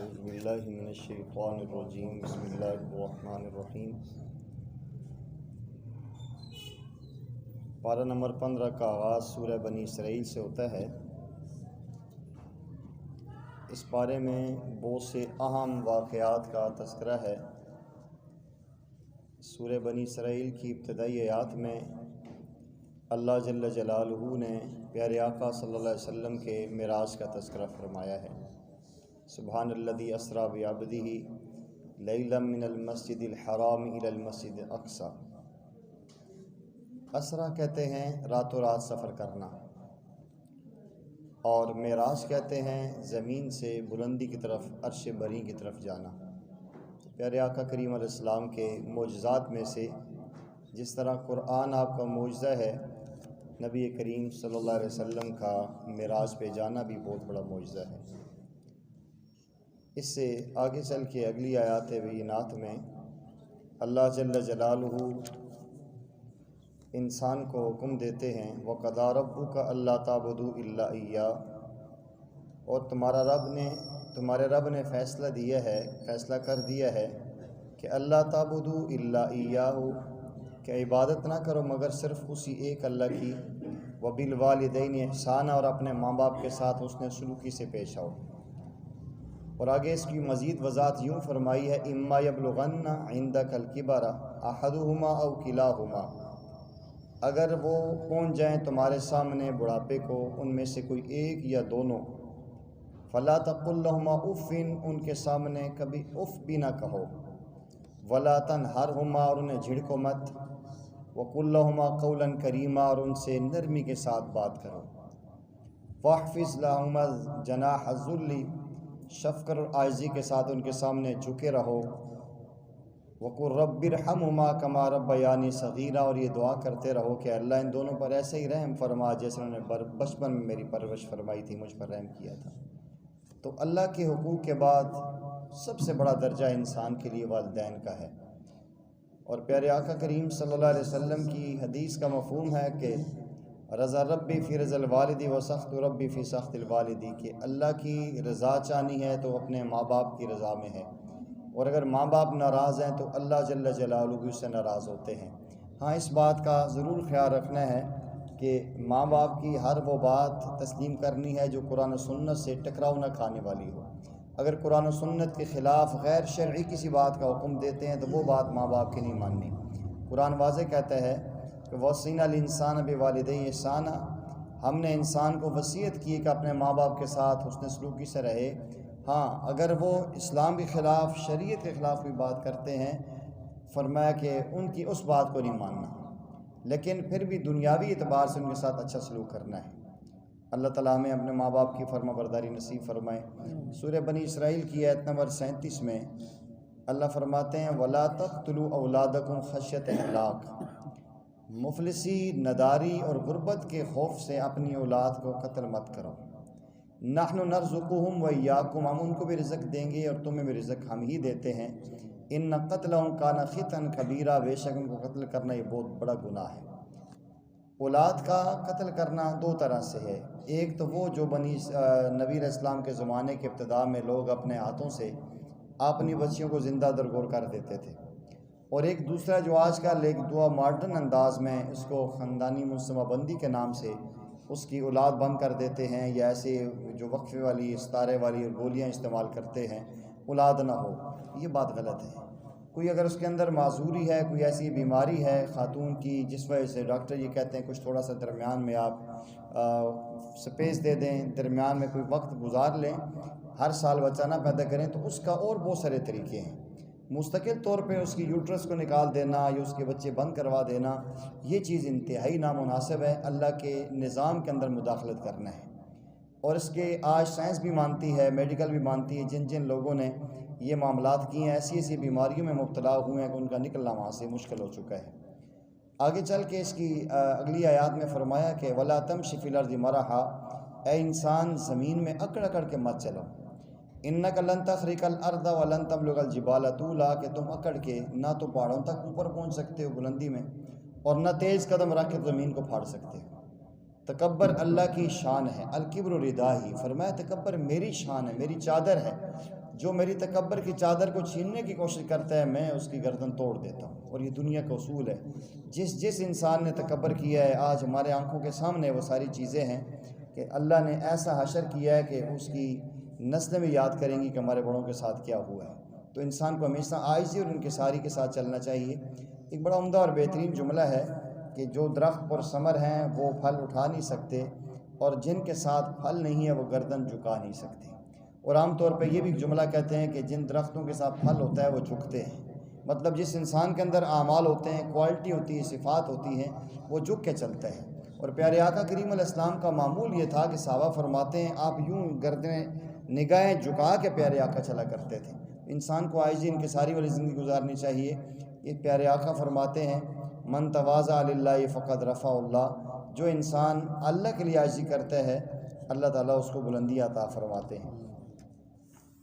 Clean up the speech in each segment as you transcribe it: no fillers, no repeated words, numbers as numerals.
اعوذ باللہ من الشیطان الرجیم بسم اللہ الرحمن الرحیم۔ پارہ نمبر 15 کا آغاز سورہ بنی اسرائیل سے ہوتا ہے۔ اس پارے میں بہت سے اہم واقعات کا تذکرہ ہے۔ سورہ بنی اسرائیل کی ابتدائی آیات میں اللہ جل جلالہ نے پیارے آقا صلی اللہ علیہ وسلم کے معراج کا تذکرہ فرمایا ہے۔ سبحان الذی اسریٰ بعبدہ لیلا من المسجد الحرام الی المسجد الاقصی۔ اسریٰ کہتے ہیں راتوں رات سفر کرنا، اور معراج کہتے ہیں زمین سے بلندی کی طرف، عرش بری کی طرف جانا۔ پیارے آقا کریم علیہ السلام کے معجزات میں سے جس طرح قرآن آپ کا معجزہ ہے، نبی کریم صلی اللہ علیہ وسلم کا معراج پہ جانا بھی بہت بڑا معجزہ ہے۔ اس سے آگے چل کے اگلی آیات بینات میں اللہ جل جلالہ انسان کو حکم دیتے ہیں وَقَضَىٰ رَبُّكَ أَلَّا تَعْبُدُوا إِلَّا إِيَّاهُ، اور تمہارے رب نے فیصلہ کر دیا ہے کہ اللہ تعبدوا الا إِيَّاهُ، کہ عبادت نہ کرو مگر صرف اسی ایک اللہ کی، وَبِالْوَالِدَيْنِ إِحْسَانًا، اور اپنے ماں باپ کے ساتھ حسن سلوکی سے پیش آؤ۔ اور آگے اس کی مزید وضاحت یوں فرمائی ہے اِمَّا يَبْلُغَنَّ عِندَكَ الْكِبَرَ أَحَدُهُمَا أَوْ كِلَاهُمَا، اگر وہ پہنچ جائیں تمہارے سامنے بڑھاپے کو، ان میں سے کوئی ایک یا دونوں، فَلَا تَقُلْ لَهُمَا أُفٍّ، ان کے سامنے کبھی اف بھی نہ کہو، وَلَا تَنْهَرْهُمَا، اور انہیں جھڑکو مت، وَقُلْ لَهُمَا قَوْلًا كَرِيمًا، اور ان سے نرمی کے ساتھ بات کرو، وَاحْفِظْ لَهُمَا جَنَاحَ الذُّلِّ، شفقت اور عاجزی کے ساتھ ان کے سامنے جھکے رہو، وَقُلْ رَبِّ ارْحَمْهُمَا كَمَا رَبَّيَانِي صَغِيرًا، اور یہ دعا کرتے رہو کہ اللہ ان دونوں پر ایسے ہی رحم فرما جیسے انہوں نے بچپن میں میری پرورش فرمائی تھی، مجھ پر رحم کیا تھا۔ تو اللہ کے حقوق کے بعد سب سے بڑا درجہ انسان کے لیے والدین کا ہے، اور پیارے آقا کریم صلی اللہ علیہ وسلم کی حدیث کا مفہوم ہے کہ رضا ربی فی رضا الوالدی و سخط ربی فی سخط الوالدی، کہ اللہ کی رضا چاہنی ہے تو اپنے ماں باپ کی رضا میں ہے، اور اگر ماں باپ ناراض ہیں تو اللہ جل جلالہ بھی اس سے ناراض ہوتے ہیں۔ ہاں، اس بات کا ضرور خیال رکھنا ہے کہ ماں باپ کی ہر وہ بات تسلیم کرنی ہے جو قرآن و سنت سے ٹکراؤ نہ کھانے والی ہو۔ اگر قرآن و سنت کے خلاف غیر شرعی کسی بات کا حکم دیتے ہیں تو وہ بات ماں باپ کی نہیں ماننی۔ قرآن واضح کہتا ہے کہ وَوَصَّيْنَا الْإِنسَانَ بِوَالِدَيْهِ إِحْسَانًا، ہم نے انسان کو وصیت کی کہ اپنے ماں باپ کے ساتھ حسن سلوکی سے رہے۔ ہاں، اگر وہ اسلام کے خلاف، شریعت کے خلاف کوئی بات کرتے ہیں، فرمایا کہ ان کی اس بات کو نہیں ماننا، لیکن پھر بھی دنیاوی اعتبار سے ان کے ساتھ اچھا سلوک کرنا ہے۔ اللہ تعالیٰ ہمیں اپنے ماں باپ کی فرما برداری نصیب فرمائے۔ سورہ بنی اسرائیل کی آیت نمبر 37 میں اللہ فرماتے ہیں وَلَا تَقْتُلُوا أَوْلَادَكُمْ خَشْيَةَ إِمْلَاقٍ، مفلسی، نداری اور غربت کے خوف سے اپنی اولاد کو قتل مت کرو۔ نحن نرزقهم وإياكم، ہم ان کو بھی رزق دیں گے اور تمہیں بھی رزق ہم ہی دیتے ہیں۔ ان قتلهم كان خطأ كبيرا، بے شک ان کو قتل کرنا یہ بہت بڑا گناہ ہے۔ اولاد کا قتل کرنا دو طرح سے ہے، ایک تو وہ جو نبی علیہ السلام کے زمانے کے ابتداء میں لوگ اپنے ہاتھوں سے اپنی بچیوں کو زندہ درگور کر دیتے تھے، اور ایک دوسرا جو آج کل ایک دعا ماڈرن انداز میں اس کو خاندانی منصوبہ بندی کے نام سے اس کی اولاد بند کر دیتے ہیں، یا ایسے جو وقفے والی، ستارے والی گولیاں استعمال کرتے ہیں اولاد نہ ہو۔ یہ بات غلط ہے۔ کوئی اگر اس کے اندر معذوری ہے، کوئی ایسی بیماری ہے خاتون کی جس وجہ سے ڈاکٹر یہ کہتے ہیں کچھ تھوڑا سا درمیان میں آپ سپیس دے دیں، درمیان میں کوئی وقت گزار لیں، ہر سال بچہ نہ پیدا کریں، تو اس کا اور بہت سارے طریقے ہیں۔ مستقل طور پہ اس کی یوٹرس کو نکال دینا یا اس کے بچے بند کروا دینا، یہ چیز انتہائی نامناسب ہے۔ اللہ کے نظام کے اندر مداخلت کرنا ہے، اور اس کے آج سائنس بھی مانتی ہے، میڈیکل بھی مانتی ہے، جن لوگوں نے یہ معاملات کیے ہیں ایسی بیماریوں میں مبتلا ہوئے ہیں کہ ان کا نکلنا وہاں سے مشکل ہو چکا ہے۔ آگے چل کے اس کی اگلی آیات میں فرمایا کہ وَلَا تَمْشِ فِي الْأَرْضِ مَرَحًا، اے انسان زمین میں اکڑ اکڑ کے مت چلو، اِنَّكَ لَن تَخْرِقَ الْأَرْضَ وَلَن تَبْلُغَ الْجِبَالَ طُولًا، کہ تم اکڑ کے نہ تو پہاڑوں تک اوپر پہنچ سکتے ہو بلندی میں، اور نہ تیز قدم رکھ کے زمین کو پھاڑ سکتے ہو۔ تکبر اللہ کی شان ہے، الکبر رداہی، فرمایا تکبر میری شان ہے، میری چادر ہے، جو میری تکبر کی چادر کو چھیننے کی کوشش کرتا ہے میں اس کی گردن توڑ دیتا ہوں۔ اور یہ دنیا کا اصول ہے، جس انسان نے تکبر کیا ہے، آج ہمارے آنکھوں کے سامنے وہ ساری چیزیں ہیں کہ اللہ نے ایسا حشر کیا ہے کہ اس کی نسلیں بھی یاد کریں گی کہ ہمارے بڑوں کے ساتھ کیا ہوا ہے۔ تو انسان کو ہمیشہ عاجزی اور انکساری کے ساتھ چلنا چاہیے۔ ایک بڑا عمدہ اور بہترین جملہ ہے کہ جو درخت پر ثمر ہیں وہ پھل اٹھا نہیں سکتے، اور جن کے ساتھ پھل نہیں ہے وہ گردن جھکا نہیں سکتے۔ اور عام طور پہ یہ بھی جملہ کہتے ہیں کہ جن درختوں کے ساتھ پھل ہوتا ہے وہ جھکتے ہیں، مطلب جس انسان کے اندر اعمال ہوتے ہیں، کوالٹی ہوتی ہے، صفات ہوتی ہیں، وہ جھک کے چلتا ہے۔ اور پیارے آقا کریم علیہ السلام کا معمول یہ تھا کہ صحابہ فرماتے ہیں آپ یوں گردنیں نگاہیں جھکا کے پیارے آقا چلا کرتے تھے۔ انسان کو عاجزی انکساری والی زندگی گزارنی چاہیے۔ یہ پیارے آقا فرماتے ہیں من تواضع للہ فقد رفع اللہ، جو انسان اللہ کے لیے عاجزی کرتا ہے اللہ تعالیٰ اس کو بلندی عطا فرماتے ہیں۔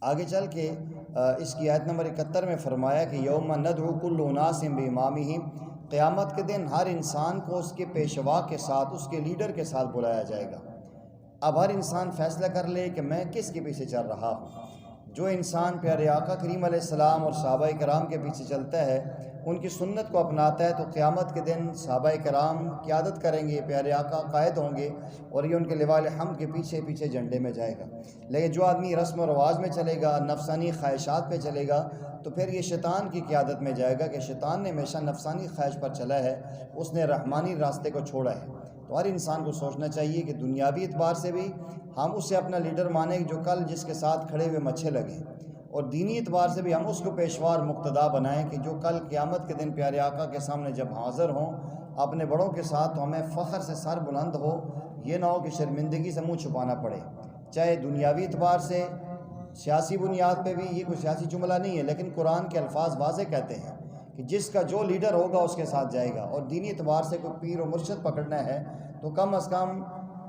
آگے چل کے اس کی آیت نمبر 71 میں فرمایا کہ یوم ندعو کل اناس بامامہم، قیامت کے دن ہر انسان کو اس کے پیشوا کے ساتھ، اس کے لیڈر کے ساتھ بلایا جائے گا۔ اب ہر انسان فیصلہ کر لے کہ میں کس کے پیچھے چل رہا ہوں۔ جو انسان پیارے آقا کریم علیہ السلام اور صحابہ کرام کے پیچھے چلتا ہے، ان کی سنت کو اپناتا ہے، تو قیامت کے دن صحابہ کرام قیادت کریں گے، پیارے آقا قائد ہوں گے، اور یہ ان کے لواء الحمد کے پیچھے پیچھے جھنڈے میں جائے گا۔ لیکن جو آدمی رسم و رواج میں چلے گا، نفسانی خواہشات پہ چلے گا، تو پھر یہ شیطان کی قیادت میں جائے گا کہ شیطان نے ہمیشہ نفسانی خواہش پر چلا ہے، اس نے رحمانی راستے کو چھوڑا ہے۔ تو ہر انسان کو سوچنا چاہیے کہ دنیاوی اعتبار سے بھی ہم اسے اپنا لیڈر مانیں جو کل جس کے ساتھ کھڑے ہوئے مچھے لگیں، اور دینی اعتبار سے بھی ہم اس کو پیشوار مقتدا بنائیں کہ جو کل قیامت کے دن پیارے آقا کے سامنے جب حاضر ہوں اپنے بڑوں کے ساتھ، تو ہمیں فخر سے سر بلند ہو، یہ نہ ہو کہ شرمندگی سے منہ چھپانا پڑے۔ چاہے دنیاوی اعتبار سے، سیاسی بنیاد پہ بھی، یہ کوئی سیاسی جملہ نہیں ہے، لیکن قرآن کے الفاظ واضح کہتے ہیں کہ جس کا جو لیڈر ہوگا اس کے ساتھ جائے گا۔ اور دینی اعتبار سے کوئی پیر و مرشد پکڑنا ہے تو کم از کم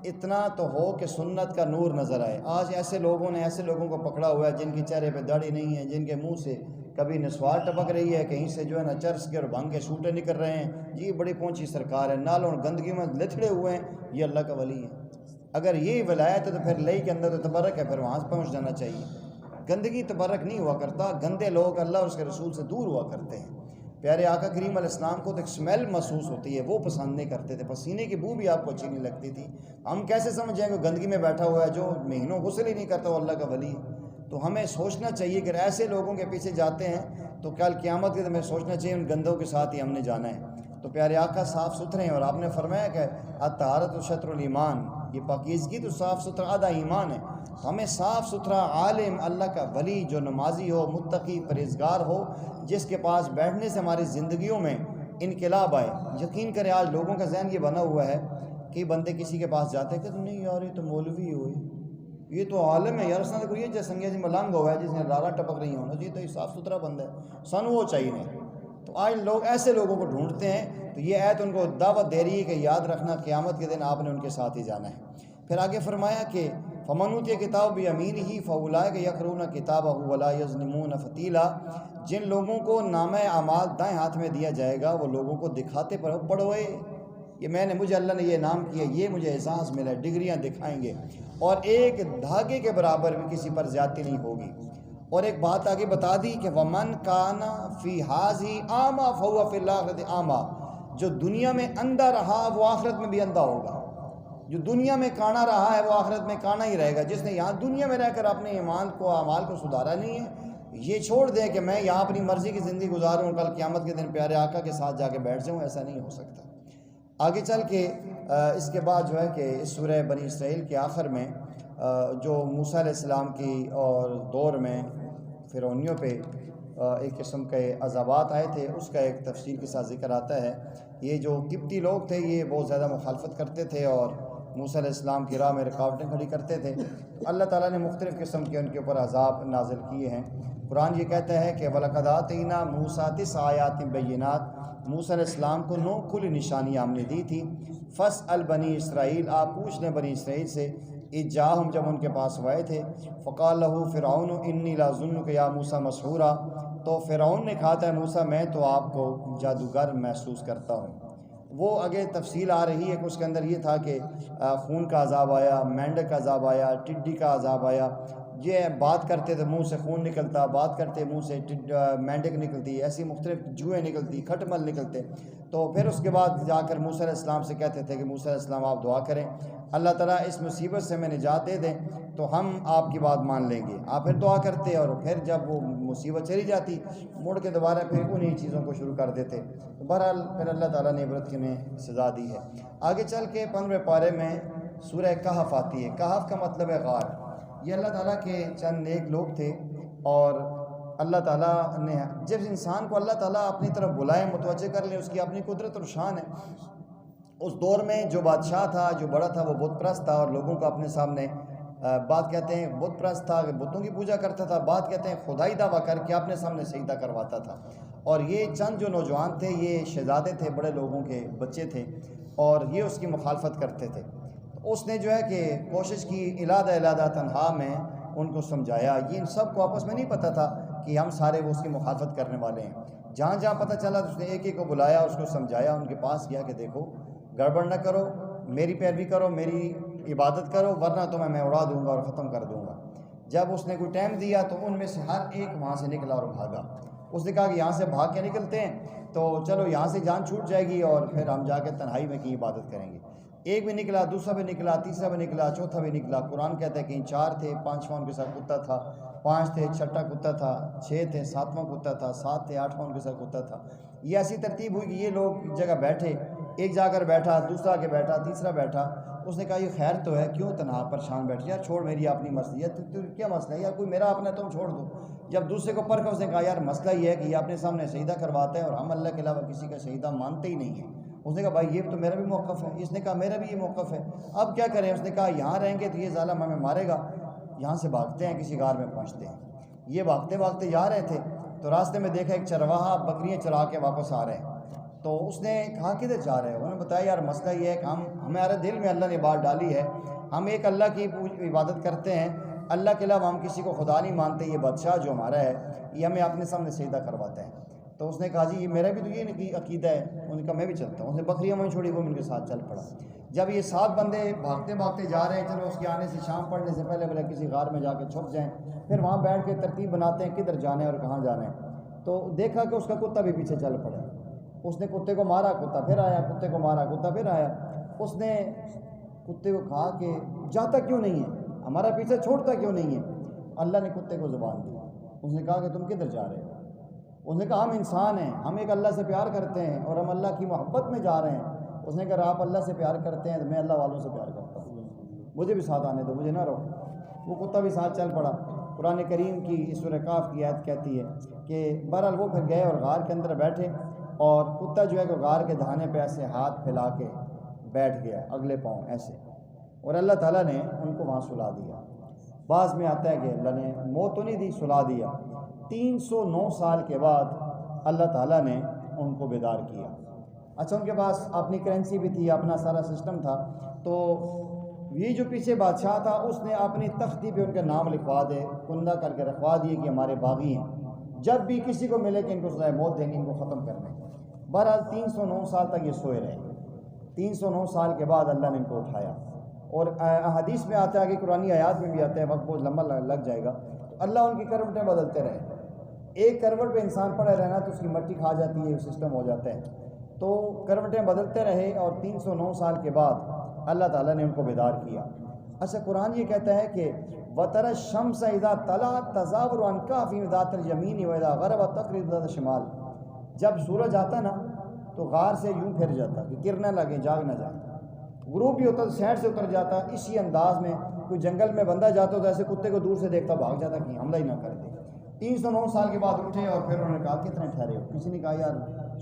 اتنا تو ہو کہ سنت کا نور نظر آئے۔ آج ایسے لوگوں کو پکڑا ہوا ہے جن کے چہرے پہ داڑھی نہیں ہے، جن کے منہ سے کبھی نسوار ٹپک رہی ہے، کہیں سے جو ہے نا چرس کے اور بھنگ کے سوٹے نکل رہے ہیں، یہ بڑی پہنچی سرکار ہے، نالوں اور گندگی میں لتھڑے ہوئے ہیں، یہ اللہ کا ولی ہے۔ اگر یہی ولایت ہے تو پھر لئی کے اندر تو تبرک ہے، پھر وہاں سے پہنچ جانا چاہیے۔ گندگی تبرک نہیں ہوا کرتا، گندے لوگ اللہ اور اس کے رسول سے دور ہوا کرتے ہیں۔ پیارے آقا کریم علیہ السلام کو تو ایک اسمیل محسوس ہوتی ہے، وہ پسند نہیں کرتے تھے، پسینے کی بو بھی آپ کو اچھی نہیں لگتی تھی۔ ہم کیسے سمجھیں کہ گندگی میں بیٹھا ہوا ہے جو مہینوں غسل ہی نہیں کرتا وہ اللہ کا ولی ہے؟ تو ہمیں سوچنا چاہیے کہ ایسے لوگوں کے پیچھے جاتے ہیں تو کل قیامت کے دن ہمیں سوچنا چاہیے ان گندوں کے ساتھ ہی ہم نے جانا ہے۔ تو پیارے آقا صاف ستھرے ہیں، اور آپ نے فرمایا کہ الطہارۃ شطر الایمان، یہ پاکیزگی تو صاف ستھرا آدھا ایمان ہے۔ ہمیں صاف ستھرا عالم، اللہ کا ولی جو نمازی ہو، متقی، پرہیزگار ہو، جس کے پاس بیٹھنے سے ہماری زندگیوں میں انقلاب آئے۔ یقین کریں آج لوگوں کا ذہن یہ بنا ہوا ہے کہ بندے کسی کے پاس جاتے ہیں کہ نہیں یار یہ تو مولوی ہوئے، یہ تو عالم ہے یار، اس نے کوئی یہ جیسنگیا جی ملنگ ہوا ہے جس نے لالا ٹپک رہی ہونا چاہیے، تو یہ صاف ستھرا بندہ ہے، سن وہ چاہیے نہیں۔ تو آج لوگ ایسے لوگوں کو ڈھونڈتے ہیں، تو یہ آیت ان کو دعوت دے رہی ہے کہ یاد رکھنا قیامت کے دن آپ نے ان کے ساتھ ہی جانا ہے۔ پھر آگے فرمایا کہ فمن اوتی کتاب بیمینہ فاولئک یقرؤون کتابہ ولا یظلمون فتیلا، جن لوگوں کو نامہ اعمال دائیں ہاتھ میں دیا جائے گا وہ لوگوں کو دکھاتے پر پڑھوئے، یہ مجھے اللہ نے یہ نام کیا، یہ مجھے اعزاز ملا، ڈگریاں دکھائیں گے، اور ایک دھاگے کے برابر بھی کسی پر زیادتی نہیں ہوگی۔ اور ایک بات آگے بتا دی کہ ومن کان فی ھذہ اعمی فہو فی الآخرۃ اعمی، جو دنیا میں اندھا رہا وہ آخرت میں بھی اندھا ہوگا، جو دنیا میں کانا رہا ہے وہ آخرت میں کانا ہی رہے گا۔ جس نے یہاں دنیا میں رہ کر اپنے ایمان کو، اعمال کو سدھارا نہیں ہے، یہ چھوڑ دے کہ میں یہاں اپنی مرضی کی زندگی گزاروں، کل قیامت کے دن پیارے آقا کے ساتھ جا کے بیٹھ جاؤں، ایسا نہیں ہو سکتا۔ آگے چل کے اس کے بعد جو ہے کہ اس سورہ بنی اسرائیل کے آخر میں جو موسیٰ علیہ السلام کی اور دور میں فرعونیوں پہ ایک قسم کے عذابات آئے تھے، اس کا ایک تفصیل کے ساتھ ذکر آتا ہے۔ یہ جو قبطی لوگ تھے یہ بہت زیادہ مخالفت کرتے تھے اور موسیٰ علیہ السلام کی راہ میں رکاوٹیں کھڑی کرتے تھے، تو اللہ تعالیٰ نے مختلف قسم کے ان کے اوپر عذاب نازل کیے ہیں۔ قرآن یہ کہتا ہے کہ وَلَقَدْ آتَيْنَا مُوسَىٰ 9 آیات بَيِّنَاتٍ، موسیٰ علیہ السلام کو 9 کھلی نشانیاں ہم نے دی تھی۔ فَاسْأَلْ بنی اسرائیل، آپ پوچھ لیں بنی اسرائیل سے، اذ جاءہم، جب ان کے پاس آئے تھے، فقال لہ فرعون انی لأظنک یا موسیٰ مسحورا، تو فرعون نے کہا تھا موسیٰ میں تو آپ کو جادوگر محسوس کرتا ہوں۔ وہ آگے تفصیل آ رہی ہے کہ اس کے اندر یہ تھا کہ خون کا عذاب آیا، مینڈک کا عذاب آیا، ٹڈی کا عذاب آیا، یہ بات کرتے تو منہ سے خون نکلتا، بات کرتے منہ سے مینڈک نکلتی، ایسی مختلف جوئیں نکلتی، کھٹمل نکلتے. تو پھر اس کے بعد جا کر موسیٰ علیہ السلام سے کہتے تھے کہ موسیٰ علیہ السلام آپ دعا کریں، اللہ تعالیٰ اس مصیبت سے ہمیں نجات دے دیں تو ہم آپ کی بات مان لیں گے. آپ پھر دعا کرتے اور پھر جب وہ مصیبت چلی جاتی مڑ کے دوبارہ پھر انہی چیزوں کو شروع کر دیتے. تو بہرحال پھر اللہ تعالیٰ نے عبرت کی انہیں سزا دی ہے. آگے چل کے 15ویں پارے میں سورہ کہف آتی ہے. کہف کا مطلب ہے غار. یہ اللہ تعالیٰ کے چند نیک لوگ تھے، اور اللہ تعالیٰ نے جب انسان کو اللہ تعالیٰ اپنی طرف بلائے، متوجہ کر لے، اس کی اپنی قدرت اور شان ہے. اس دور میں جو بادشاہ تھا، جو بڑا تھا، وہ بت پرست تھا اور لوگوں کو اپنے سامنے بات کہتے ہیں بت پرست تھا، بتوں کی پوجا کرتا تھا، بات کہتے ہیں خدائی دعویٰ کر کے اپنے سامنے سجدہ کرواتا تھا. اور یہ چند جو نوجوان تھے یہ شہزادے تھے، بڑے لوگوں کے بچے تھے، اور یہ اس کی مخالفت کرتے تھے. اس نے جو ہے کہ کوشش کی، علادہ تنہا میں ان کو سمجھایا. یہ ان سب کو آپس میں نہیں پتہ تھا کہ ہم سارے وہ اس کی مخالفت کرنے والے ہیں. جہاں جہاں پتہ چلا تو اس نے ایک ایک کو بلایا، اس کو سمجھایا، ان کے پاس گیا کہ دیکھو گڑبڑ نہ کرو، میری پیروی کرو، میری عبادت کرو، ورنہ تمہیں میں اڑا دوں گا اور ختم کر دوں گا. جب اس نے کوئی ٹائم دیا تو ان میں سے ہر ایک وہاں سے نکلا اور بھاگا. اس نے کہا کہ یہاں سے بھاگ کے نکلتے ہیں تو چلو یہاں سے جان چھوٹ جائے گی اور پھر ہم جا کے تنہائی میں کی عبادت کریں گے. ایک بھی نکلا، دوسرا بھی نکلا، تیسرا بھی نکلا، چوتھا بھی نکلا. قرآن کہتا ہے کہ 4 تھے، 5واں ان کے ساتھ کتا تھا، 5 تھے، 6واں کتا تھا، 6 تھے، 7واں کتا تھا، 7 تھے، 8واں ان کے ساتھ کتا تھا. یہ ایسی ترتیب ہوئی کہ یہ لوگ ایک جگہ بیٹھے، ایک جا کر بیٹھا، دوسرا کے بیٹھا، تیسرا بیٹھا. اس نے کہا یہ خیر تو ہے، کیوں تنہا پریشان بیٹھ؟ یار چھوڑ، میری اپنی مسئلہ ہے، تو کیا مسئلہ ہے یار؟ کوئی میرا اپنا تم چھوڑ دو. جب دوسرے کو پرکھا اس نے کہا یار مسئلہ یہ ہے کہ یہ اپنے سامنے سجدہ کرواتا ہے اور ہم اللہ کے علاوہ کسی کا سجدہ مانتے ہی نہیں ہیں. اس نے کہا بھائی یہ تو میرا بھی موقف ہے. اس نے کہا میرا بھی یہ موقف ہے، اب کیا کریں؟ اس نے کہا یہاں رہیں گے تو یہ ظالم ہمیں مارے گا، یہاں سے بھاگتے ہیں، کسی غار میں پہنچتے ہیں. یہ بھاگتے بھاگتے جا رہے تھے تو راستے میں دیکھا ایک چرواہا بکریاں چرا کے واپس آ رہے ہیں. تو اس نے کہا کدھر جا رہے ہیں؟ انہوں نے بتایا یار مسئلہ یہ ہے کہ ہمارے دل میں اللہ نے بات ڈالی ہے، ہم ایک اللہ کی عبادت کرتے ہیں، اللہ کے علاوہ ہم کسی کو خدا نہیں مانتے. یہ بادشاہ جو ہمارا ہے یہ ہمیں اپنے سامنے سجدہ کرواتا ہے. تو اس نے کہا جی یہ میرا بھی تو یہ عقیدہ ہے. انہوں نے کہا میں بھی چلتا ہوں. اس نے بکریاں وہیں چھوڑی، وہ ان کے ساتھ چل پڑا. جب یہ 7 بندے بھاگتے بھاگتے جا رہے ہیں، چلو اس کے آنے سے شام پڑنے سے پہلے پہلے کسی غار میں جا کے چھپ جائیں، پھر وہاں بیٹھ کے ترتیب بناتے ہیں کدھر جانا ہے اور کہاں جانا ہے. تو دیکھا کہ اس کا کتا بھی پیچھے چل پڑا. اس نے کتے کو مارا، کتا پھر آیا، کتے کو مارا، کتا پھر آیا. اس نے کتے کو کہا کہ جاتا کیوں نہیں ہے، ہمارا پیچھے چھوڑتا کیوں نہیں ہے؟ اللہ نے کتے کو زبان دی. اس نے کہا کہ تم کدھر جا رہے ہو؟ اس نے کہا ہم انسان ہیں، ہم ایک اللہ سے پیار کرتے ہیں اور ہم اللہ کی محبت میں جا رہے ہیں. اس نے کہا آپ اللہ سے پیار کرتے ہیں تو میں اللہ والوں سے پیار کرتا ہوں، مجھے بھی ساتھ آنے دو، مجھے نہ رہو. وہ کتا بھی ساتھ چل پڑا. قرآن کریم کی اس سورہ کہف کی آیت کہتی ہے کہ بہرحال وہ پھر گئے اور غار کے اندر بیٹھے، اور کتا جو ہے کہ غار کے دہانے پہ ایسے ہاتھ پھیلا کے بیٹھ گیا، اگلے پاؤں ایسے، اور اللہ تعالیٰ نے ان کو وہاں سلا دیا. بعض میں آتا ہے کہ اللہ نے موت تو نہیں دی، سلا دیا. 309 سال کے بعد اللہ تعالیٰ نے ان کو بیدار کیا. اچھا ان کے پاس اپنی کرنسی بھی تھی، اپنا سارا سسٹم تھا. تو یہ جو پیچھے بادشاہ تھا اس نے اپنی تختی پہ ان کے نام لکھوا دے، کندہ کر کے رکھوا دیے کہ ہمارے باغی ہیں، جب بھی کسی کو ملے کہ ان کو سزائے موت دیں گے، ان کو ختم کرنے. بہرحال 309 سال تک یہ سوئے رہے. 309 سال کے بعد اللہ نے ان کو اٹھایا. اور حدیث میں آتا ہے کہ قرآنی آیات میں بھی آتا ہے، وقت بہت لمبا لگ جائے گا. اللہ ان کی کروٹیں بدلتے رہے. ایک کروٹ پہ انسان پڑے رہنا تو اس کی مٹی کھا جاتی ہے، سسٹم ہو جاتا ہے. تو کروٹیں بدلتے رہے اور 309 سال کے بعد اللہ تعالیٰ نے ان کو بیدار کیا. اچھا قرآن یہ کہتا ہے کہ وَتَرَى الشَّمْسَ إِذَا طَلَعَتْ تَزَاوَرُ عَنْ كَهْفِهِمْ ذَاتَ الْيَمِينِ وَإِذَا غَرَبَتْ تَقْرِضُ ذَاتَ الشِّمَالِ. جب سورج آتا نا تو غار سے یوں پھر جاتا کہ کرنا لگے، جاگ نہ جائے. غروب بھی ہوتا تو سائڈ سے اتر جاتا. اسی انداز میں کوئی جنگل میں بندہ جاتا تو ایسے کتے کو دور سے دیکھتا بھاگ جاتا کہ حملہ ہی نہ کر دے. 309 سال کے بعد اٹھے اور پھر انہوں نے کہا کتنے ٹھہرے ہو؟ کسی نے کہا یار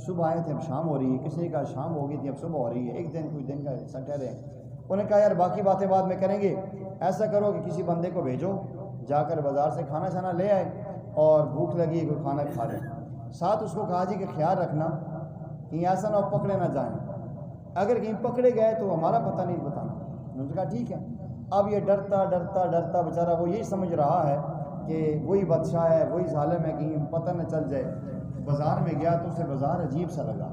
صبح آئے تھے اب شام ہو رہی ہے، کسی نے کہا شام ہو گئی تھی اب صبح ہو رہی ہے، ایک دن کوئی دن کا حصہ ٹھہرے ہیں. انہوں نے کہا یار باقی باتیں بعد میں کریں گے، ایسا کرو کہ کسی بندے کو بھیجو جا کر بازار سے کھانا شانا لے آئے اور بھوک لگی کوئی کھانا کھا لے. ساتھ اس کو کہا جی کہ خیال رکھنا کہیں ایسا نہ ہو پکڑے نہ جائیں، اگر کہیں پکڑے گئے تو ہمارا پتہ نہیں بتانا. انہوں نے کہا ٹھیک ہے. اب یہ ڈرتا ڈرتا ڈرتا بیچارہ وہ یہی سمجھ رہا ہے کہ وہی بادشاہ ہے، وہی ظالم ہے، کہیں پتہ نہ چل جائے. بازار میں گیا تو اسے بازار عجیب سا لگا.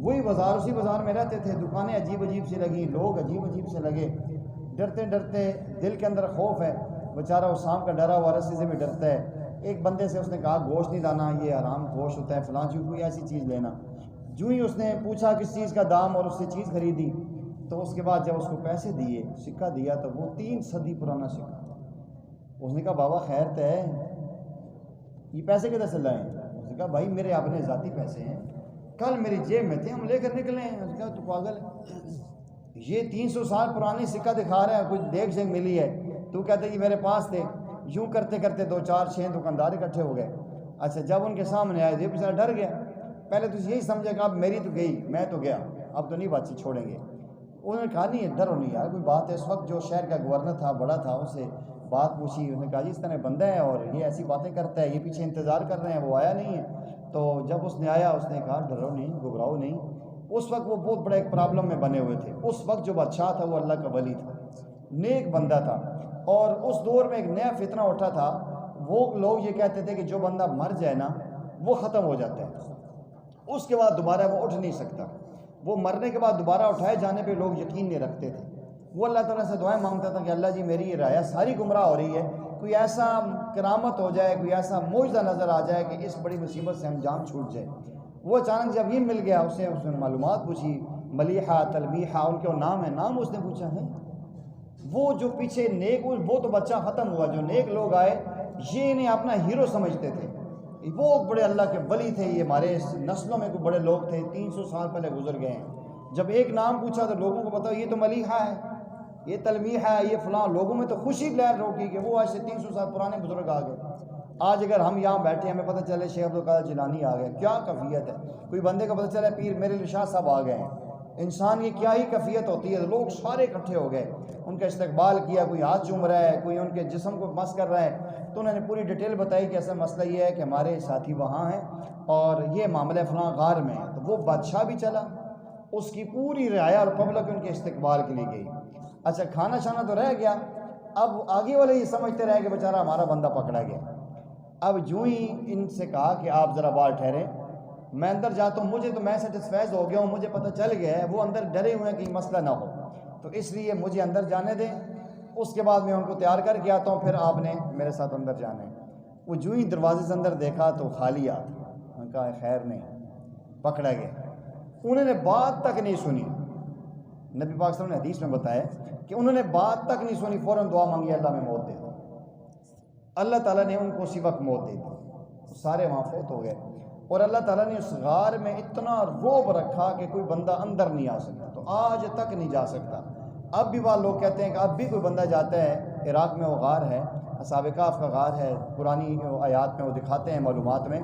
وہی بازار، اسی بازار میں رہتے تھے، دکانیں عجیب عجیب سی لگیں، لوگ عجیب عجیب سے لگے. ڈرتے ڈرتے دل کے اندر خوف ہے، بیچارہ اسام کا ڈرا ہوا رسی سے بھی ڈرتا ہے. ایک بندے سے اس نے کہا گوشت نہیں لانا، یہ حرام گوشت ہوتا ہے، فلاں چیز کوئی ایسی چیز لینا. جو ہی اس نے پوچھا کس چیز کا دام اور اس سے چیز خریدی، تو اس کے بعد جب اس کو پیسے دیے، سکہ دیا، تو وہ 3 صدی پرانا سکہ. اس نے کہا بابا خیر تے یہ پیسے کدھر سے لائیں؟ اس نے کہا بھائی میرے اپنے ذاتی پیسے ہیں، کل میری جیب میں تھے، ہم لے کر نکلے ہیں. اس نے کہا تو پاگل ہے، یہ 300 سال پرانی سکہ دکھا رہا ہے، کچھ دیکھ سے ملی ہے، تو کہتے یہ میرے پاس تھے. یوں کرتے کرتے 2 4 6 دکاندار اکٹھے ہو گئے. اچھا جب ان کے سامنے آئے یہ بیچارہ ڈر گیا. پہلے تو یہی سمجھا کہ اب میری تو گئی، میں تو گیا، اب تو نہیں بات چیت چھوڑیں گے. انہوں نے کہا نہیں ڈرو نہیں یار، کوئی بات ہے. اس وقت جو شہر کا گورنر تھا، بڑا تھا، اس سے بات پوچھی. انہوں نے کہا جی اس طرح بندہ ہے اور یہ ایسی باتیں کرتا ہے، یہ پیچھے انتظار کر رہے ہیں، وہ آیا نہیں ہے. تو جب اس نے آیا، اس نے کہا ڈرو نہیں، گھبراؤ نہیں. اس وقت وہ بہت بڑے ایک پرابلم میں بنے ہوئے تھے. اس وقت جو بادشاہ تھا وہ اللہ کا ولی تھا، نیک بندہ تھا. اور اس دور میں ایک نیا فتنہ اٹھا تھا. وہ لوگ یہ کہتے تھے کہ جو بندہ مر جائے نا وہ ختم ہو جاتا ہے، اس کے بعد دوبارہ وہ اٹھ نہیں سکتا. وہ مرنے کے بعد دوبارہ اٹھائے جانے پہ لوگ یقین نہیں رکھتے تھے. وہ اللہ تعالیٰ سے دعائیں مانگتا تھا کہ اللہ جی میری یہ رایا ساری گمراہ ہو رہی ہے، کوئی ایسا کرامت ہو جائے، کوئی ایسا معجزہ نظر آ جائے کہ اس بڑی مصیبت سے ہم جان چھوٹ جائے. وہ اچانک جب یہ مل گیا، اس نے معلومات پوچھی، ملیحہ، تلمیحہ، ان کے نام ہے، نام اس نے پوچھا ہے. وہ جو پیچھے نیک، وہ تو بچہ ختم ہوا. جو نیک لوگ آئے یہ انہیں اپنا ہیرو سمجھتے تھے، وہ بڑے اللہ کے ولی تھے. یہ ہمارے نسلوں میں کوئی بڑے لوگ تھے، 300 سال پہلے گزر گئے ہیں. جب ایک نام پوچھا تو لوگوں کو بتاؤ یہ تو ملیحہ ہے، یہ تلمیحہ ہے، یہ فلاں. لوگوں میں تو خوشی لہر روکی کہ وہ آج سے 300 سال پرانے بزرگ آ گئے. آج اگر ہم یہاں بیٹھے ہمیں پتہ چلے شیخ عبدالقادر جیلانی آ گئے، کیا کیفیت ہے. کوئی بندے کو پتہ چلے پیر میرے علی شاہ صاحب آ گئے ہیں، انسان کی کیا ہی کیفیت ہوتی ہے. لوگ سارے اکٹھے ہو گئے، ان کا استقبال کیا، کوئی ہاتھ چوم رہا ہے، کوئی ان کے جسم کو مس کر رہا ہے. تو انہوں نے پوری ڈیٹیل بتائی کہ ایسا مسئلہ یہ ہے کہ ہمارے ساتھی وہاں ہیں اور یہ معاملہ فلاں غار میں ہے. تو وہ بادشاہ بھی چلا، اس کی پوری رعایا اور پبلک ان کے استقبال کے لیے گئی. اچھا کھانا شانا تو رہ گیا. اب آگے والے یہ سمجھتے رہے کہ بیچارہ ہمارا بندہ پکڑا گیا. اب جو ہی ان سے کہا کہ آپ ذرا باہر ٹھہریں، میں اندر جاتا ہوں، مجھے تو میں سیٹسفائز ہو گیا ہوں، مجھے پتہ چل گیا ہے. وہ اندر ڈرے ہوئے ہیں کہ مسئلہ نہ ہو، تو اس لیے مجھے اندر جانے دیں. اس کے بعد میں ان کو تیار کر کے آتا ہوں، پھر آپ نے میرے ساتھ اندر جانا ہے. وہ جو ہی دروازے سے اندر دیکھا تو خالی ہاتھ. میں نے کہا خیر نہیں، پکڑا گیا. انہوں نے بات تک نہیں سنی. نبی پاک صلی اللہ علیہ وسلم نے حدیث میں بتایا کہ انہوں نے بات تک نہیں سنی، فوراً دعا مانگی اللہ میں موت دے دو. اللہ تعالیٰ نے ان کو اسی وقت موت دے دی، سارے وہاں فوت ہو گئے. اور اللہ تعالیٰ نے اس غار میں اتنا رعب رکھا کہ کوئی بندہ اندر نہیں آ سکتا، تو آج تک نہیں جا سکتا. اب بھی وہ لوگ کہتے ہیں کہ اب بھی کوئی بندہ جاتا ہے، عراق میں وہ غار ہے، اصحاب کہف کا غار ہے، پرانی آیات میں وہ دکھاتے ہیں، معلومات میں.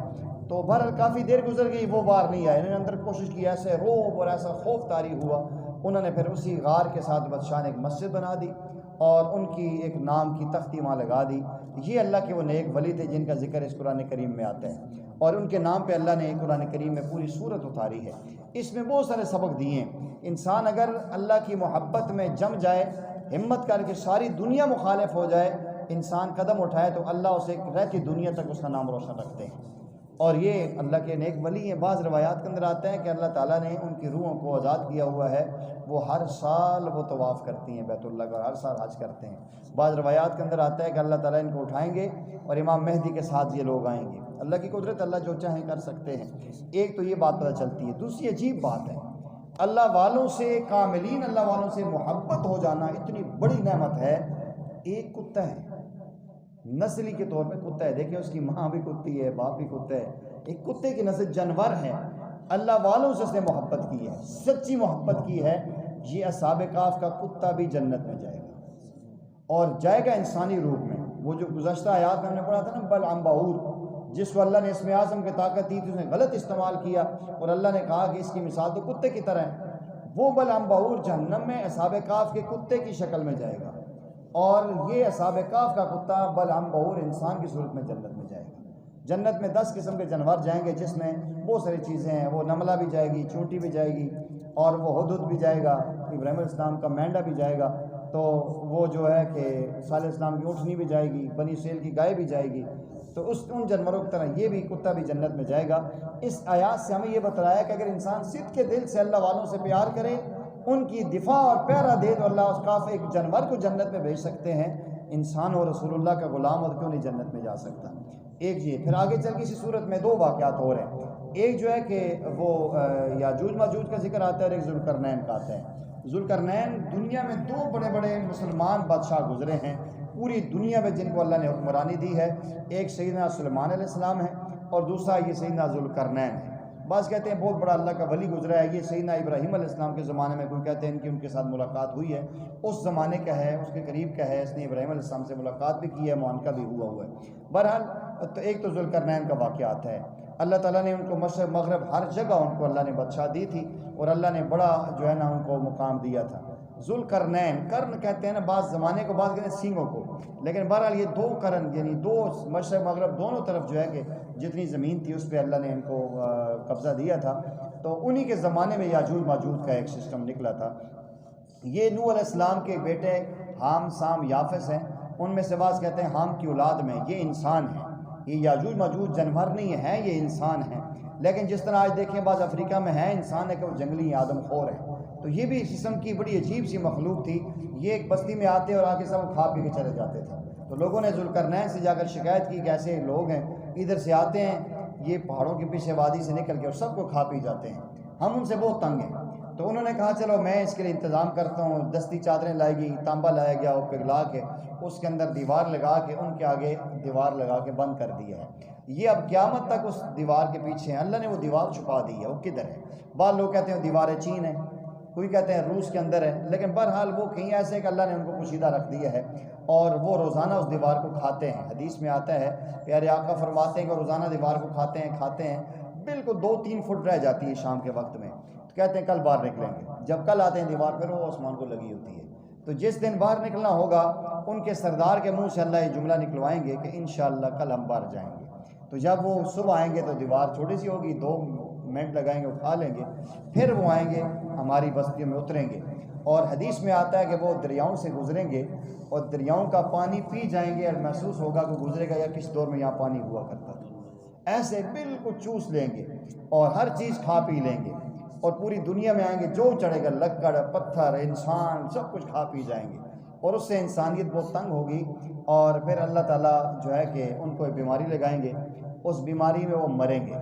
تو بہرحال کافی دیر گزر گئی، وہ باہر نہیں آئے. انہوں نے اندر کوشش کی، ایسے رعب اور ایسا خوف طاری ہوا. انہوں نے پھر اسی غار کے ساتھ بادشاہ نے ایک مسجد بنا دی اور ان کی ایک نام کی تختی وہاں لگا دی. یہ اللہ کے وہ نیک ولی تھے جن کا ذکر اس قرآن کریم میں آتا ہے، اور ان کے نام پہ اللہ نے قرآن کریم میں پوری سورت اتاری ہے. اس میں بہت سارے سبق دیے ہیں. انسان اگر اللہ کی محبت میں جم جائے، ہمت کر کے ساری دنیا مخالف ہو جائے، انسان قدم اٹھائے تو اللہ اسے رہتی دنیا تک اس کا نام روشن رکھتے ہیں. اور یہ اللہ کے نیک ولی ہیں. بعض روایات کے اندر آتے ہیں کہ اللہ تعالیٰ نے ان کی روحوں کو آزاد کیا ہوا ہے، وہ ہر سال وہ طواف کرتی ہیں بیت اللہ کا، ہر سال حج کرتے ہیں. بعض روایات کے اندر آتا ہے کہ اللہ تعالیٰ ان کو اٹھائیں گے اور امام مہدی کے ساتھ یہ لوگ آئیں گے. اللہ کی قدرت، اللہ جو چاہیں کر سکتے ہیں. ایک تو یہ بات پتہ چلتی ہے. دوسری عجیب بات ہے، اللہ والوں سے، کاملین اللہ والوں سے محبت ہو جانا اتنی بڑی نعمت ہے. ایک کتا ہے، نسلی کے طور پہ کتا ہے، دیکھیں اس کی ماں بھی کتی ہے، باپ بھی کتا ہے، ایک کتے کی نسل جانور ہے. اللہ والوں سے اس نے محبت کی ہے، سچی محبت کی ہے. یہ اصحاب کہف کا کتا بھی جنت میں جائے گا، اور جائے گا انسانی روپ میں. وہ جو گزشتہ آیات میں ہم نے پڑھا تھا نا، بلعم بعور، جس کو اللہ نے اسم اعظم کی طاقت دی تھی اس نے غلط استعمال کیا، اور اللہ نے کہا کہ اس کی مثال تو کتے کی طرح ہے. وہ بلعم بعور جہنم میں اصحاب کہف کے کتے کی شکل میں جائے گا، اور یہ اصحاب کہف کا کتا بلعم بعور انسان کی صورت میں جنت میں جائے گا. جنت میں 10 قسم کے جانور جائیں گے، جس میں بہت ساری چیزیں ہیں. وہ نملہ بھی جائے گی، چونٹی بھی جائے گی، اور وہ ہدہد بھی جائے گا، ابراہیم علیہ السلام کا مینڈا بھی جائے گا، تو وہ جو ہے کہ صالح علیہ السلام کی اونٹنی بھی جائے گی، بنی اسرائیل کی گائے بھی جائے گی. تو ان جانوروں کی طرح یہ بھی کتا بھی جنت میں جائے گا. اس آیات سے ہمیں یہ بتایا کہ اگر انسان صدق کے دل سے اللہ والوں سے پیار کرے، ان کی دفاع اور پہرا دے، تو اللہ اس کا ایک جانور کو جنت میں بھیج سکتے ہیں. انسان ہو رسول اللہ کا غلام ہو تو کیوں نہیں جنت میں جا سکتا؟ ایک یہ، پھر آگے چل کے اسی صورت میں دو واقعات اور ہیں، ایک جو ہے کہ وہ یاجوج ماجوج کا ذکر آتا ہے اور ایک ذوالقرنین کا آتا ہے۔ ذوالقرنین دنیا میں دو بڑے بڑے مسلمان بادشاہ گزرے ہیں پوری دنیا میں جن کو اللہ نے حکمرانی دی ہے، ایک سیدنا سلیمان علیہ السلام ہے اور دوسرا یہ سیدنا ذوالقرنین ہے۔ بعض کہتے ہیں بہت بڑا اللہ کا ولی گزرا ہے، یہ سیدنا ابراہیم علیہ السلام کے زمانے میں، کوئی کہتے ہیں کہ ان کے ساتھ ملاقات ہوئی ہے، اس زمانے کا ہے، اس کے قریب کا ہے، اس نے ابراہیم علیہ السلام سے ملاقات بھی کی ہے، معانقہ بھی ہوا ہے۔ بہرحال تو ایک تو ذوالقرنین کا واقعات ہے، اللہ تعالیٰ نے ان کو مشرق مغرب ہر جگہ ان کو اللہ نے بادشاہ دی تھی اور اللہ نے بڑا جو ہے نا ان کو مقام دیا تھا۔ ذوالقرنین، قرن کہتے ہیں نا بعض زمانے کو، بعض کہتے ہیں سینگوں کو، لیکن بہرحال یہ دو قرن یعنی دو مشرق مغرب دونوں طرف جو ہے کہ جتنی زمین تھی اس پہ اللہ نے ان کو قبضہ دیا تھا، تو انہی کے زمانے میں یاجوج ماجوج کا ایک سسٹم نکلا تھا۔ یہ نوح علیہ السلام کے بیٹے حام سام یافس ہیں، ان میں سے بعض کہتے ہیں حام کی اولاد میں یہ انسان ہیں، یہ یاجوج ماجوج جانور نہیں ہیں، یہ انسان ہیں، لیکن جس طرح آج دیکھیں بعض افریقہ میں ہے انسان ہے کہ وہ جنگلی آدم خور ہیں، تو یہ بھی اس قسم کی بڑی عجیب سی مخلوق تھی۔ یہ ایک بستی میں آتے اور آگے سب کھا پی کے چلے جاتے تھے، تو لوگوں نے ذوالقرنین سے جا کر شکایت کی کہ ایسے لوگ ہیں ادھر سے آتے ہیں، یہ پہاڑوں کے پیچھے وادی سے نکل کے اور سب کو کھا پی جاتے ہیں، ہم ان سے بہت تنگ ہیں۔ تو انہوں نے کہا چلو میں اس کے لیے انتظام کرتا ہوں، دستی چادریں لائی گئی، تانبا لایا گیا اور پگھلا کے اس کے اندر دیوار لگا کے ان کے آگے دیوار لگا کے بند کر دیا ہے۔ یہ اب قیامت تک اس دیوار کے پیچھے ہیں، اللہ نے وہ دیوار چھپا دی ہے، وہ کدھر ہے؟ بعض لوگ کہتے ہیں دیوار چین ہے، کوئی کہتے ہیں روس کے اندر ہے، لیکن بہرحال وہ کہیں ایسے کہ اللہ نے ان کو پوشیدہ رکھ دیا ہے اور وہ روزانہ اس دیوار کو کھاتے ہیں۔ حدیث میں آتا ہے پیارے آقا فرماتے ہیں کہ روزانہ دیوار کو کھاتے ہیں، بالکل 2-3 فٹ رہ جاتی ہے شام کے وقت میں، تو کہتے ہیں کل باہر نکلیں گے، جب کل آتے ہیں دیوار پھر وہ آسمان کو لگی ہوتی ہے، تو جس دن باہر نکلنا ہوگا ان کے سردار کے منہ سے اللہ یہ جملہ نکلوائیں گے کہ انشاءاللہ کل ہم باہر جائیں گے۔ تو جب وہ صبح آئیں گے تو دیوار چھوٹی سی ہوگی، 2 منٹ لگائیں گے اٹھا لیں گے، پھر وہ آئیں گے ہماری بستیوں میں اتریں گے، اور حدیث میں آتا ہے کہ وہ دریاؤں سے گزریں گے اور دریاؤں کا پانی پی جائیں گے اور محسوس ہوگا کہ گزرے گا یا کس دور میں یہاں پانی ہوا کرتا تھا، ایسے بالکل چوس لیں گے اور ہر چیز کھا پی لیں گے اور پوری دنیا میں آئیں گے، جو چڑھے گا لکڑ پتھر انسان سب کچھ کھا پی جائیں گے، اور اس سے انسانیت بہت تنگ ہوگی، اور پھر اللہ تعالیٰ جو ہے کہ ان کو ایک بیماری لگائیں گے، اس بیماری میں وہ مریں گے،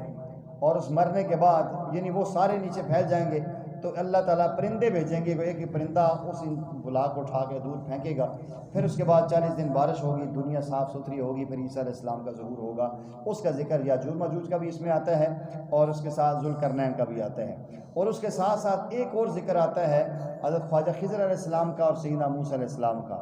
اور اس مرنے کے بعد یعنی وہ سارے نیچے پھیل جائیں گے، تو اللہ تعالیٰ پرندے بھیجیں گے، ایک ہی پرندہ اس بلاک کو اٹھا کے دور پھینکے گا، پھر اس کے بعد 40 دن بارش ہوگی، دنیا صاف ستھری ہوگی، پھر عیسیٰ علیہ السلام کا ظہور ہوگا، اس کا ذکر یاجوج ماجوج کا بھی اس میں آتا ہے اور اس کے ساتھ ذوالقرنین کا بھی آتا ہے، اور اس کے ساتھ ساتھ ایک اور ذکر آتا ہے حضرت خواجہ خضر علیہ السلام کا اور سیدنا موسیٰ علیہ السلام کا،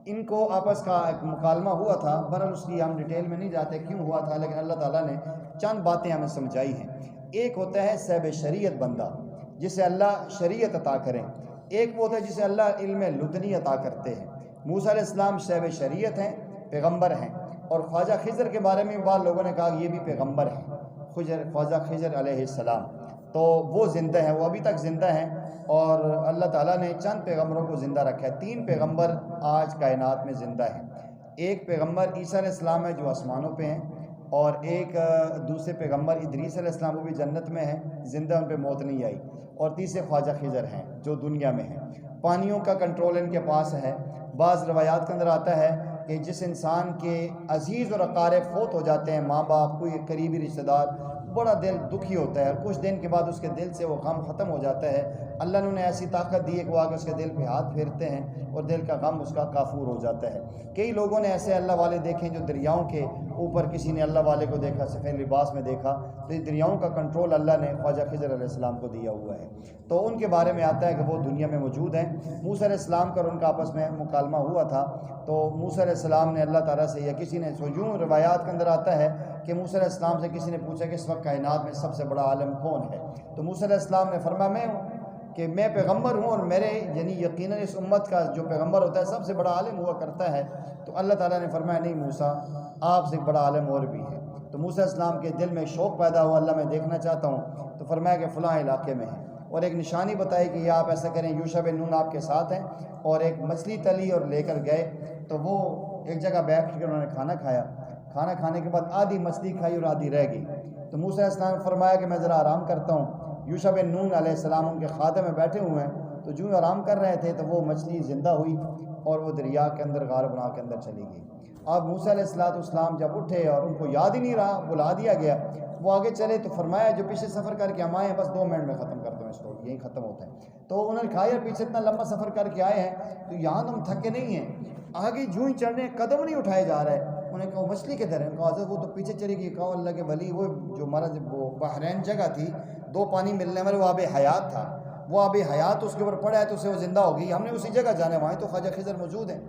ان کو آپس کا ایک مکالمہ ہوا تھا، بہرحال اس کی ہم ڈیٹیل میں نہیں جاتے کیوں ہوا تھا، لیکن اللہ تعالیٰ نے چند باتیں ہمیں سمجھائی ہیں۔ ایک ہوتا ہے صاحب شریعت بندہ جسے اللہ شریعت عطا کریں، ایک وہ ہوتا ہے جسے اللہ علم لدنی عطا کرتے ہیں۔ موسیٰ علیہ السلام صاحب شریعت ہیں، پیغمبر ہیں، اور خواجہ خضر کے بارے میں بعض لوگوں نے کہا یہ بھی پیغمبر ہیں، خواجہ خضر علیہ السلام، تو وہ زندہ ہیں، وہ ابھی تک زندہ ہیں، اور اللہ تعالیٰ نے چند پیغمبروں کو زندہ رکھا ہے۔ 3 پیغمبر آج کائنات میں زندہ ہیں، ایک پیغمبر عیسیٰ علیہ السلام ہے جو آسمانوں پہ ہیں، اور ایک دوسرے پیغمبر ادریس علیہ السلام وہ بھی جنت میں ہیں، زندہ، ان پہ موت نہیں آئی، اور تیسرے خواجہ خضر ہیں جو دنیا میں ہیں۔ پانیوں کا کنٹرول ان کے پاس ہے۔ بعض روایات کے اندر آتا ہے کہ جس انسان کے عزیز اور اقارب فوت ہو جاتے ہیں، ماں باپ، کوئی قریبی رشتہ دار، بڑا دل دکھی ہوتا ہے، اور کچھ دن کے بعد اس کے دل سے وہ غم ختم ہو جاتا ہے، اللہ نے انہیں ایسی طاقت دی ہے کہ وہ آگے اس کے دل پہ ہاتھ پھیرتے ہیں اور دل کا غم اس کا کافور ہو جاتا ہے۔ کئی لوگوں نے ایسے اللہ والے دیکھیں جو دریاؤں کے اوپر، کسی نے اللہ والے کو دیکھا سفید لباس میں دیکھا، تو یہ دریاؤں کا کنٹرول اللہ نے خواجہ خضر علیہ السلام کو دیا ہوا ہے، تو ان کے بارے میں آتا ہے کہ وہ دنیا میں موجود ہیں۔ موسیٰ علیہ السلام کا اور ان کا آپس میں مکالمہ ہوا تھا، تو موسیٰ علیہ السلام نے اللہ تعالیٰ سے، یا کسی نے یوں روایات کے اندر آتا ہے کہ موسیٰ علیہ السلام سے کسی نے پوچھا کہ اس وقت کائنات میں سب سے بڑا عالم کون ہے، تو موسیٰ علیہ السلام نے فرمایا میں ہوں، کہ میں پیغمبر ہوں، اور میرے یعنی یقیناً اس امت کا جو پیغمبر ہوتا ہے سب سے بڑا عالم ہوا کرتا ہے، تو اللہ تعالیٰ نے فرمایا نہیں موسیٰ، آپ سے بڑا عالم اور بھی ہے، تو موسیٰ علیہ السلام کے دل میں شوق پیدا ہوا، اللہ میں دیکھنا چاہتا ہوں، تو فرمایا کہ فلاں علاقے میں ہے، اور ایک نشانی بتائی کہ یہ آپ ایسا کریں، یوشع بن نون آپ کے ساتھ ہیں، اور ایک مچھلی تلی اور لے کر گئے، تو وہ ایک جگہ بیٹھ کر انہوں نے کھانا کھایا، کھانا کھانے کے بعد آدھی مچھلی کھائی اور آدھی رہ گئی، تو موسیٰ علیہ السلام نے فرمایا کہ میں ذرا آرام کرتا ہوں۔ یوشع بن نون علیہ السلام ان کے خادم میں بیٹھے ہوئے ہیں، تو جو آرام کر رہے تھے تو وہ مچھلی زندہ ہوئی، اور وہ دریا کے اندر غار بنا کے اندر چلی گئی۔ اب موسیٰ علیہ السلام جب اٹھے اور ان کو یاد ہی نہیں رہا، بلا دیا گیا، وہ آگے چلے تو فرمایا جو پیچھے سفر کر کے ہم آئے ہیں بس 2 منٹ میں ختم کرتا ہوں اس کو، یہی ختم ہوتا ہے۔ تو انہوں نے کہا یار پیچھے اتنا لمبا سفر کر کے آئے ہیں تو یہاں تو ہم تھکے نہیں ہیں، آگے جو ہی چڑھنے قدم نہیں اٹھائے جا رہا ہے۔ انہوں نے کہا وہ مچھلی کدھر ہے؟ کہا حضرت وہ تو پیچھے چلی گئی۔ کہا اللہ کے ولی وہ جو ہمارا وہ بحرین جگہ تھی 2 پانی ملنے والے، وہ آب حیات تھا، وہ آب حیات اس کے اوپر پڑا ہے تو اسے وہ زندہ ہو گئی، ہم نے اسی جگہ جانا ہے، وہاں تو خواجہ خضر موجود ہیں۔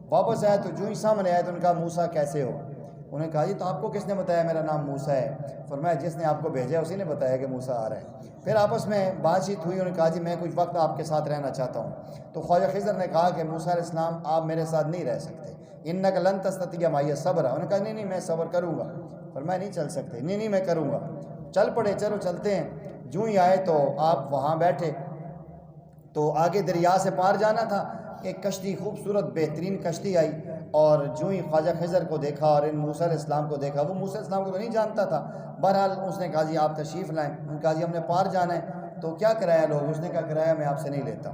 واپس آیا تو جو ہی سامنے آیا تو ان کا موسیٰ کیسے ہو؟ انہوں نے کہا جی تو آپ کو کس نے بتایا میرا نام موسیٰ ہے؟ فرمایا جس نے آپ کو بھیجا اسی نے بتایا کہ موسیٰ آ رہا ہے۔ پھر آپس میں بات چیت ہوئی، انہوں نے کہا جی میں کچھ وقت آپ کے ساتھ رہنا چاہتا ہوں۔ تو خواجہ خضر نے کہا کہ موسیٰ علیہ السلام آپ میرے ساتھ نہیں رہ سکتے، انک لن تستطیع معی صبرا۔ انہوں نے کہا نہیں میں صبر کروں گا۔ فرمایا نہیں چل سکتے، نہیں میں کروں گا۔ چل پڑے، چلو چلتے ہیں۔ جو ہی آئے تو آپ وہاں بیٹھے تو آگے دریا سے پار جانا تھا، ایک کشتی خوبصورت بہترین کشتی آئی، اور جو ہی خواجہ خضر کو دیکھا اور ان موسیٰ علیہ السلام کو دیکھا، وہ موسیٰ علیہ السلام کو تو نہیں جانتا تھا، بہرحال اس نے کہا جی آپ تشریف لائیں۔ انہوں نے کہا جی ہم نے پار جانا ہے تو کیا کرایہ لوگ؟ اس نے کہا کرایہ میں آپ سے نہیں لیتا۔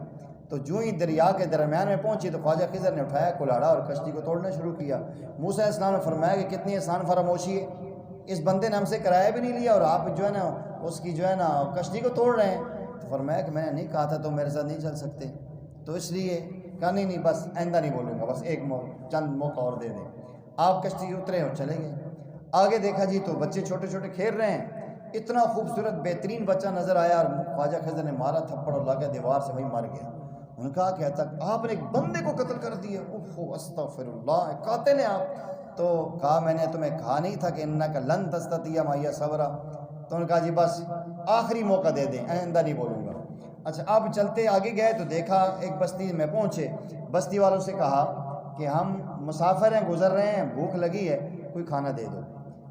تو جو ہی دریا کے درمیان میں پہنچی تو خواجہ خضر نے اٹھایا کلاڑا اور کشتی کو توڑنا شروع کیا۔ موسیٰ علیہ السلام نے فرمایا کہ کتنی آسان فراموشی ہے، اس بندے نے ہم سے کرایہ بھی نہیں لیا اور آپ جو ہے نا اس کی جو ہے نا کشتی کو توڑ رہے ہیں۔ تو فرمایا کہ میں نے نہیں کہا تھا تو میرے ساتھ نہیں چل سکتے، تو اس لیے کہا نہیں بس آئندہ نہیں بولوں گا، بس ایک چند موقع اور دے دیں۔ آپ کشتی اترے اور چلے گئے۔ آگے دیکھا جی تو بچے چھوٹے چھوٹے کھیل رہے ہیں، اتنا خوبصورت بہترین بچہ نظر آیا اور خواجہ خضر نے مارا تھپڑ اور لگا دیوار سے وہی مر گیا۔ انہوں نے کہا کہ تک آپ نے ایک بندے کو قتل کر دیا، اوہ استغفر اللہ، قاتل ہیں آپ؟ تو کہا میں نے تمہیں کہا نہیں تھا کہ انک لن تستطیع معی صبرا؟ تو انہوں نے کہا جی بس آخری موقع دے دیں، آئندہ نہیں بولوں گا۔ اچھا اب چلتے آگے گئے تو دیکھا ایک بستی میں پہنچے، بستی والوں سے کہا کہ ہم مسافر ہیں، گزر رہے ہیں، بھوک لگی ہے، کوئی کھانا دے دو۔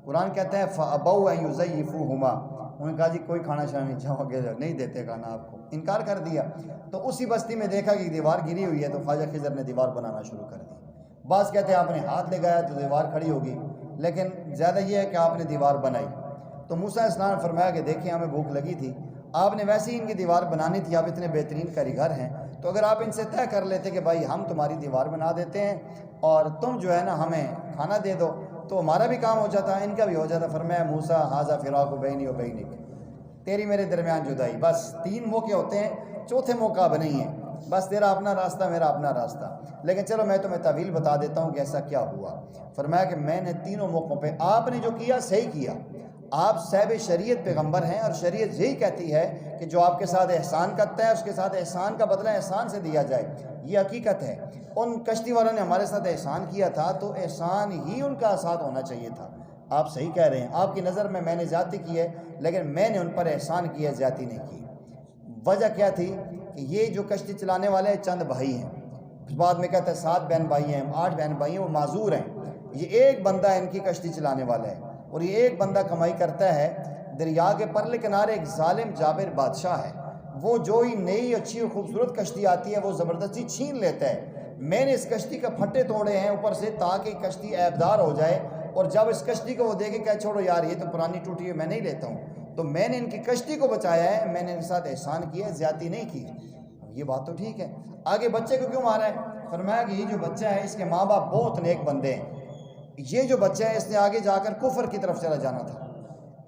قرآن کہتا ہے فَأَبَوْا أَن يُضَيِّفُوهُمَا، انہوں نے کہا جی کوئی کھانا شانا نہیں، جاؤ گے نہیں دیتے کھانا آپ کو، انکار کر دیا۔ تو اسی بستی میں دیکھا کہ دیوار گری ہوئی ہے تو خواجہ خضر نے دیوار بنانا شروع کر دی۔ بعض کہتے ہیں آپ نے ہاتھ لگایا تو دیوار کھڑی ہوگی، لیکن زیادہ یہ ہے کہ آپ نے دیوار بنائی۔ تو موسیٰ علیہ السلام نے فرمایا کہ دیکھیں ہمیں بھوک لگی تھی، آپ نے ویسے ہی ان کی دیوار بنانی تھی، آپ اتنے بہترین کاریگر ہیں، تو اگر آپ ان سے طے کر لیتے کہ بھائی ہم تمہاری دیوار بنا دیتے ہیں اور تم جو ہے نا ہمیں کھانا دے دو تو ہمارا بھی کام ہو جاتا، ان کا بھی ہو جاتا۔ فرمایا موسیٰ ھذا فراق بینی و بینک، تیری میرے درمیان جدائی، بس 3 موقع ہوتے ہیں، چوتھے موقع اب نہیں ہے، بس تیرا اپنا راستہ میرا اپنا راستہ۔ لیکن چلو میں تمہیں طویل بتا دیتا ہوں کہ ایسا کیا ہوا۔ فرمایا کہ میں نے تینوں موقعوں پہ آپ نے جو کیا صحیح کیا، آپ صاحب شریعت پیغمبر ہیں اور شریعت یہی کہتی ہے کہ جو آپ کے ساتھ احسان کرتا ہے اس کے ساتھ احسان کا بدلہ احسان سے دیا جائے، یہ حقیقت ہے۔ ان کشتی والوں نے ہمارے ساتھ احسان کیا تھا تو احسان ہی ان کا ساتھ ہونا چاہیے تھا۔ آپ صحیح کہہ رہے ہیں، آپ کی نظر میں نے زیادتی کی ہے لیکن میں نے ان پر احسان کیا، زیادتی نہیں کی۔ وجہ کیا تھی کہ یہ جو کشتی چلانے والے چند بھائی ہیں، بعد میں کہتا ہے 7 بہن بھائی ہیں، 8 بہن بھائی ہیں، وہ معذور ہیں، یہ ایک بندہ ان کی کشتی چلانے والا ہے اور یہ ایک بندہ کمائی کرتا ہے۔ دریا کے پرلے کنارے ایک ظالم جابر بادشاہ ہے، وہ جو ہی نئی اچھی اور خوبصورت کشتی آتی ہے وہ زبردستی چھین لیتا ہے۔ میں نے اس کشتی کا پھٹے توڑے ہیں اوپر سے تاکہ کشتی عیبدار ہو جائے، اور جب اس کشتی کو وہ دیکھے کہ چھوڑو یار یہ تو پرانی ٹوٹی ہے میں نہیں لیتا ہوں، تو میں نے ان کی کشتی کو بچایا ہے، میں نے ان کے ساتھ احسان کیا ہے، زیادتی نہیں کی۔ یہ بات تو ٹھیک ہے، آگے بچے کو کیوں مارا ہے؟ فرمایا کہ یہ جو بچہ ہے اس کے ماں باپ بہت نیک بندے ہیں، یہ جو بچہ ہے اس نے آگے جا کر کفر کی طرف چلا جانا تھا،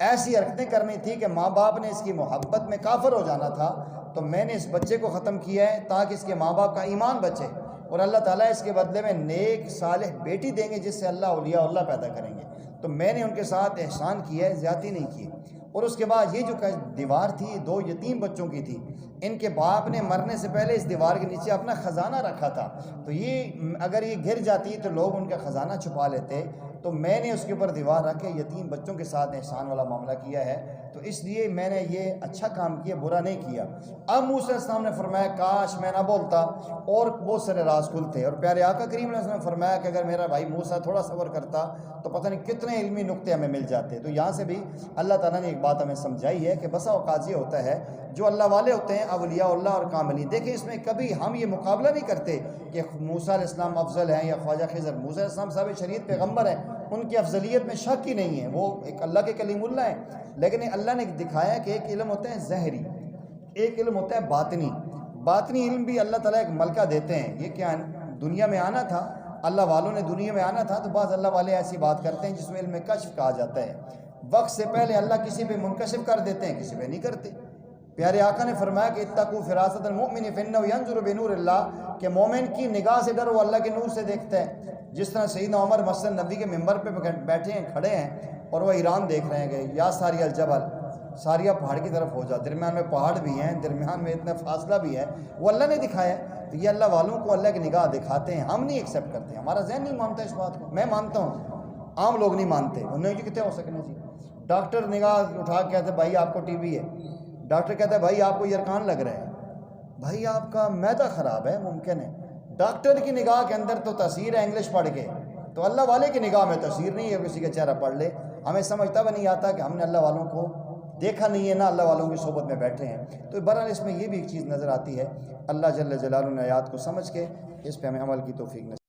ایسی حرکتیں کرنی تھی کہ ماں باپ نے اس کی محبت میں کافر ہو جانا تھا، تو میں نے اس بچے کو ختم کیا ہے تاکہ اس کے ماں باپ کا ایمان بچے، اور اللہ تعالیٰ اس کے بدلے میں نیک صالح بیٹی دیں گے جس سے اللہ اولیاء اللہ پیدا کریں گے۔ تو میں نے ان کے ساتھ احسان کیا ہے، زیادتی نہیں کی۔ اور اس کے بعد یہ جو دیوار تھی 2 یتیم بچوں کی تھی، ان کے باپ نے مرنے سے پہلے اس دیوار کے نیچے اپنا خزانہ رکھا تھا، تو یہ اگر یہ گر جاتی تو لوگ ان کا خزانہ چھپا لیتے، تو میں نے اس کے اوپر دیوار رکھ کے یتیم بچوں کے ساتھ احسان والا معاملہ کیا ہے، تو اس لیے میں نے یہ اچھا کام کیا، برا نہیں کیا۔ اب موسیٰ علیہ السلام نے فرمایا کاش میں نہ بولتا اور بہت سارے راز کھلتے، اور پیارے آقا کریم علیہ السلام نے فرمایا کہ اگر میرا بھائی موسیٰ تھوڑا صبر کرتا تو پتہ نہیں کتنے علمی نقطے ہمیں مل جاتے۔ تو یہاں سے بھی اللہ تعالیٰ نے ایک بات ہمیں سمجھائی ہے کہ بسا اوقات یہ ہوتا ہے جو اللہ والے ہوتے ہیں اولیاء اللہ اور کاملین، دیکھیں اس میں کبھی ہم یہ مقابلہ نہیں کرتے کہ موسیٰ علیہ السلام افضل ہیں یا خواجہ خضر۔ موسیٰ علیہ السلام صاحب شریعت پیغمبر ہیں، ان کی افضلیت میں شک ہی نہیں ہے، وہ ایک اللہ کے کلیم اللہ ہیں، لیکن اللہ نے دکھایا کہ ایک علم ہوتا ہے ظاہری، ایک علم ہوتا ہے باطنی۔ باطنی علم بھی اللہ تعالیٰ ایک ملکہ دیتے ہیں، یہ کیا ہے دنیا میں آنا تھا، اللہ والوں نے دنیا میں آنا تھا، تو بعض اللہ والے ایسی بات کرتے ہیں جس کو علم کشف کہا جاتا ہے، وقت سے پہلے اللہ کسی پہ منکشف کر دیتے ہیں، کسی پہ نہیں کرتے۔ پیارے آقا نے فرمایا کہ اتقوا فراست المؤمن فانه ينظر بنور اللہ، کہ مومن کی نگاہ سے ڈرو، اللہ کے نور سے دیکھتا ہے۔ جس طرح سیدنا عمر مسجد نبی کے ممبر پہ بیٹھے ہیں، کھڑے ہیں، اور وہ ایران دیکھ رہے ہیں کہ یا ساریہ الجبل، ساریہ پہاڑ کی طرف ہو جا، درمیان میں پہاڑ بھی ہیں، درمیان میں اتنا فاصلہ بھی ہے، وہ اللہ نے دکھایا ہے۔ تو یہ اللہ والوں کو اللہ کی نگاہ دکھاتے ہیں، ہم نہیں ایکسیپٹ کرتے، ہمارا ذہن نہیں مانتا اس بات کو۔ میں مانتا ہوں، عام لوگ نہیں مانتے، انہیں کتنے ہو سکنے جی۔ ڈاکٹر نگاہ اٹھا کے کہتے ہیں بھائی آپ کو ٹی بی ہے، ڈاکٹر کہتا ہے بھائی آپ کو یرکان لگ رہا ہے، بھائی آپ کا معدہ خراب ہے، ممکن ہے۔ ڈاکٹر کی نگاہ کے اندر تو تاثیر ہے انگلش پڑھ کے، تو اللہ والے کی نگاہ میں تاثیر نہیں ہے، کسی کا چہرہ پڑھ لے۔ ہمیں سمجھتا بھی نہیں آتا کہ ہم نے اللہ والوں کو دیکھا نہیں ہے، نہ اللہ والوں کی صحبت میں بیٹھے ہیں۔ تو بہرحال اس میں یہ بھی ایک چیز نظر آتی ہے، اللہ جل جلالہ نے آیات کو سمجھ کے اس پہ ہمیں عمل کی توفیق نصیب